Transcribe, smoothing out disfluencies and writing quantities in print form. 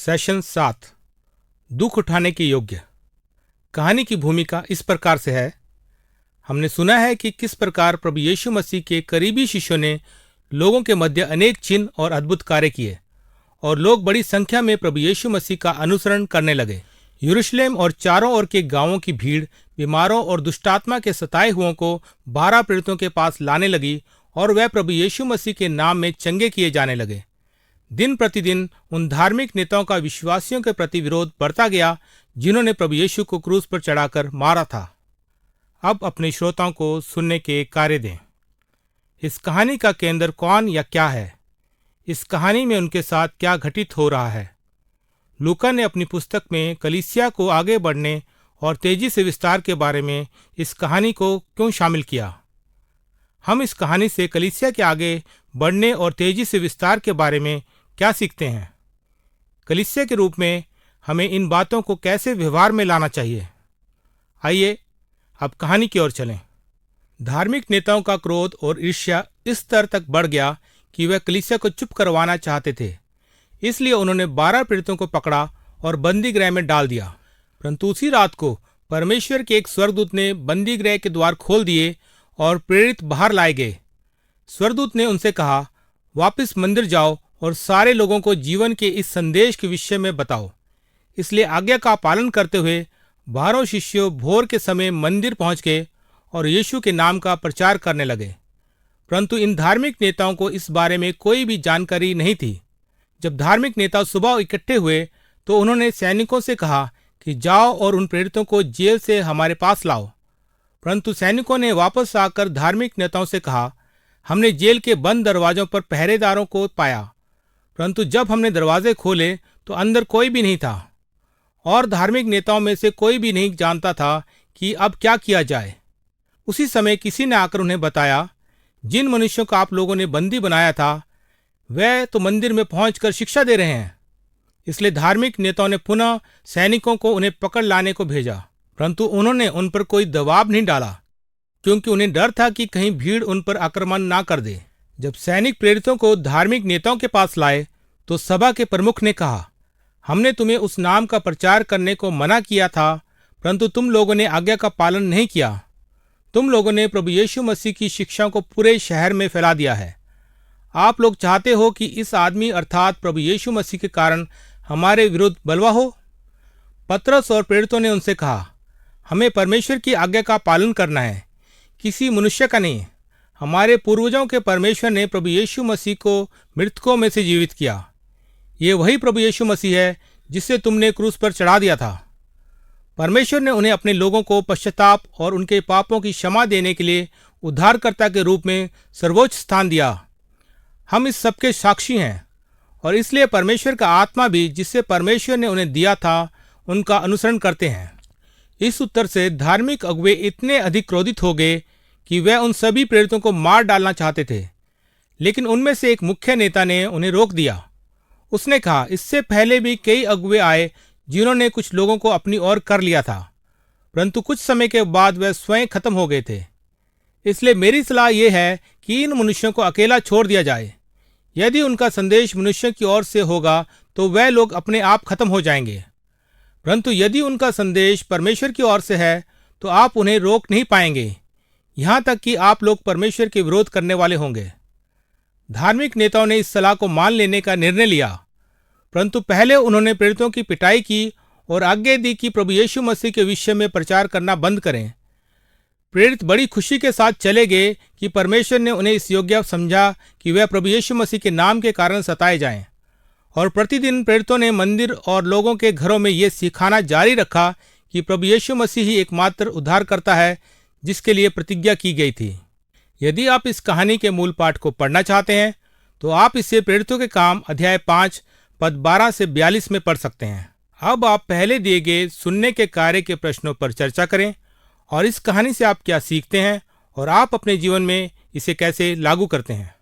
Session 7 दुख उठाने के योग्य। कहानी की भूमिका इस प्रकार से है। हमने सुना है कि किस प्रकार प्रभु यीशु मसीह के करीबी शिष्यों ने लोगों के मध्य अनेक चिन्ह और अद्भुत कार्य किए और लोग बड़ी संख्या में प्रभु यीशु मसीह का अनुसरण करने लगे। यरूशलेम और चारों ओर के गांवों की भीड़ बीमारों और दुष्टात्मा के सताए हुओं को 12 प्रेरितों के पास लाने लगी और वह प्रभु यीशु मसीह के नाम में चंगे किए जाने लगे। दिन प्रतिदिन उन धार्मिक नेताओं का विश्वासियों के प्रति विरोध बढ़ता गया जिन्होंने प्रभु यीशु को क्रूस पर चढ़ाकर मारा था। अब अपने श्रोताओं को सुनने के कार्य दें। इस कहानी का केंद्र कौन या क्या है? इस कहानी में उनके साथ क्या घटित हो रहा है? लूका ने अपनी पुस्तक में कलीसिया को आगे बढ़ने और तेजी से विस्तार के बारे में इस कहानी को क्यों शामिल किया? हम इस कहानी से कलीसिया के आगे बढ़ने और तेजी से विस्तार के बारे में क्या सीखते हैं? कलीसिया के रूप में हमें इन बातों को कैसे व्यवहार में लाना चाहिए? आइए अब कहानी की ओर चलें। धार्मिक नेताओं का क्रोध और ईर्ष्या इस स्तर तक बढ़ गया कि वह कलीसिया को चुप करवाना चाहते थे। इसलिए उन्होंने 12 प्रेरितों को पकड़ा और बंदी गृह में डाल दिया। परंतु उसी रात को परमेश्वर के एक स्वर्गदूत ने बंदी गृह के द्वार खोल दिए और प्रेरित बाहर लाए गए। स्वर्गदूत ने उनसे कहा, वापस मंदिर जाओ और सारे लोगों को जीवन के इस संदेश के विषय में बताओ। इसलिए आज्ञा का पालन करते हुए 12 शिष्य भोर के समय मंदिर पहुंच गए और यीशु के नाम का प्रचार करने लगे। परंतु इन धार्मिक नेताओं को इस बारे में कोई भी जानकारी नहीं थी। जब धार्मिक नेता सुबह इकट्ठे हुए तो उन्होंने सैनिकों से कहा कि जाओ और उन प्रेरितों को जेल से हमारे पास लाओ। परंतु सैनिकों ने वापस आकर धार्मिक नेताओं से कहा, हमने जेल के बंद दरवाजों पर पहरेदारों को पाया, परंतु जब हमने दरवाजे खोले तो अंदर कोई भी नहीं था। और धार्मिक नेताओं में से कोई भी नहीं जानता था कि अब क्या किया जाए। उसी समय किसी ने आकर उन्हें बताया, जिन मनुष्यों को आप लोगों ने बंदी बनाया था वह तो मंदिर में पहुंचकर शिक्षा दे रहे हैं। इसलिए धार्मिक नेताओं ने पुनः सैनिकों को उन्हें पकड़ लाने को भेजा, परंतु उन्होंने उन पर कोई दबाव नहीं डाला क्योंकि उन्हें डर था कि कहीं भीड़ उन पर आक्रमण ना कर दे। जब सैनिक प्रेरितों को धार्मिक नेताओं के पास लाए तो सभा के प्रमुख ने कहा, हमने तुम्हें उस नाम का प्रचार करने को मना किया था, परंतु तुम लोगों ने आज्ञा का पालन नहीं किया। तुम लोगों ने प्रभु यीशु मसीह की शिक्षाओं को पूरे शहर में फैला दिया है। आप लोग चाहते हो कि इस आदमी अर्थात प्रभु यीशु मसीह के कारण हमारे विरुद्ध बलवा हो। पतरस और प्रेरितों ने उनसे कहा, हमें परमेश्वर की आज्ञा का पालन करना है, किसी मनुष्य का नहीं। हमारे पूर्वजों के परमेश्वर ने प्रभु यीशु मसीह को मृतकों में से जीवित किया। ये वही प्रभु यीशु मसीह है जिसे तुमने क्रूस पर चढ़ा दिया था। परमेश्वर ने उन्हें अपने लोगों को पश्चाताप और उनके पापों की क्षमा देने के लिए उद्धारकर्ता के रूप में सर्वोच्च स्थान दिया। हम इस सबके साक्षी हैं और इसलिए परमेश्वर का आत्मा भी जिससे परमेश्वर ने उन्हें दिया था उनका अनुसरण करते हैं। इस उत्तर से धार्मिक अगुवे इतने अधिक क्रोधित हो गए कि वह उन सभी प्रेरितों को मार डालना चाहते थे, लेकिन उनमें से एक मुख्य नेता ने उन्हें रोक दिया। उसने कहा, इससे पहले भी कई अगुवे आए जिन्होंने कुछ लोगों को अपनी ओर कर लिया था, परंतु कुछ समय के बाद वह स्वयं खत्म हो गए थे। इसलिए मेरी सलाह यह है कि इन मनुष्यों को अकेला छोड़ दिया जाए। यदि उनका संदेश मनुष्य की ओर से होगा तो वह लोग अपने आप खत्म हो जाएंगे, परंतु यदि उनका संदेश परमेश्वर की ओर से है तो आप उन्हें रोक नहीं पाएंगे, यहाँ तक कि आप लोग परमेश्वर के विरोध करने वाले होंगे। धार्मिक नेताओं ने इस सलाह को मान लेने का निर्णय लिया, परंतु पहले उन्होंने प्रेरितों की पिटाई की और आज्ञा दी कि प्रभु यीशु मसीह के विषय में प्रचार करना बंद करें। प्रेरित बड़ी खुशी के साथ चले गए कि परमेश्वर ने उन्हें इस योग्य समझा कि वह प्रभु यीशु मसीह के नाम के कारण सताए जाएं। और प्रतिदिन प्रेरितों ने मंदिर और लोगों के घरों में ये सिखाना जारी रखा कि प्रभु यीशु मसीह ही एकमात्र उद्धारकर्ता है जिसके लिए प्रतिज्ञा की गई थी। यदि आप इस कहानी के मूल पाठ को पढ़ना चाहते हैं तो आप इसे प्रेरितों के काम अध्याय 5 पद 12 से 42 में पढ़ सकते हैं। अब आप पहले दिए गए सुनने के कार्य के प्रश्नों पर चर्चा करें और इस कहानी से आप क्या सीखते हैं और आप अपने जीवन में इसे कैसे लागू करते हैं।